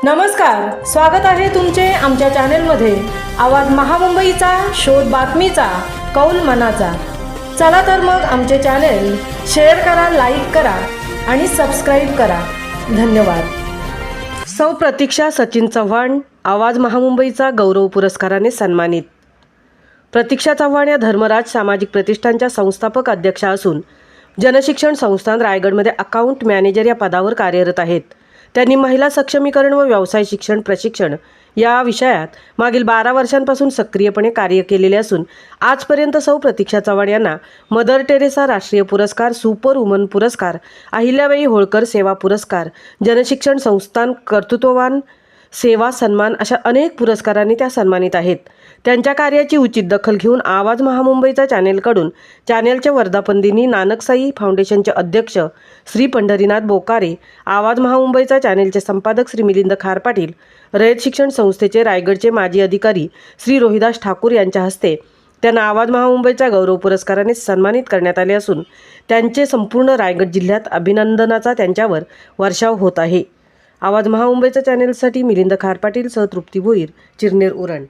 नमस्कार, स्वागत आहे तुमचे आमच्या चॅनेलमध्ये। आवाज महामुंबईचा, शोध बातमीचा, कौल मनाचा। चला तर मग आमचे चॅनेल शेअर करा, लाईक करा आणि सबस्क्राईब करा। धन्यवाद। सौ प्रतीक्षा सचिन चव्हाण आवाज महामुंबईचा गौरव पुरस्काराने सन्मानित। प्रतीक्षा चव्हाण या धर्मराज सामाजिक प्रतिष्ठानच्या संस्थापक अध्यक्षा असून जनशिक्षण संस्थान रायगडमध्ये अकाउंट मॅनेजर या पदावर कार्यरत आहेत। त्यांनी महिला सक्षमीकरण व व्यवसाय शिक्षण प्रशिक्षण या विषयात मागील 12 वर्षांपासून सक्रियपणे कार्य केलेले असून आजपर्यंत सौ प्रतीक्षा चव्हाण यांना मदर टेरेसा राष्ट्रीय पुरस्कार, सुपर वुमन पुरस्कार, अहिल्याबाई होळकर सेवा पुरस्कार, जनशिक्षण संस्थान कर्तृत्ववान सेवा सन्मान अशा अनेक पुरस्कारांनी त्या सन्मानित आहेत। त्यांच्या कार्याची उचित दखल घेऊन आवाज महामुंबईचा चॅनेलकडून चॅनेलच्या वर्धापन दिनी नानकसाई फाउंडेशनचे अध्यक्ष श्री पंढरीनाथ बोकारे, आवाज महामुंबईचा चॅनेलचे संपादक श्री मिलिंद खार पाटील, रयत शिक्षण संस्थेचे रायगडचे माजी अधिकारी श्री रोहिदास ठाकूर यांच्या हस्ते त्यांना आवाज महामुंबईचा गौरव पुरस्काराने सन्मानित करण्यात आले असून त्यांचे संपूर्ण रायगड जिल्ह्यात अभिनंदनाचा त्यांच्यावर वर्षाव होत आहे। आवाज महामुंबईचा चॅनेलसाठी मिलिंद खार पाटील सह तृप्ती भोईर, चिरनेर उरण।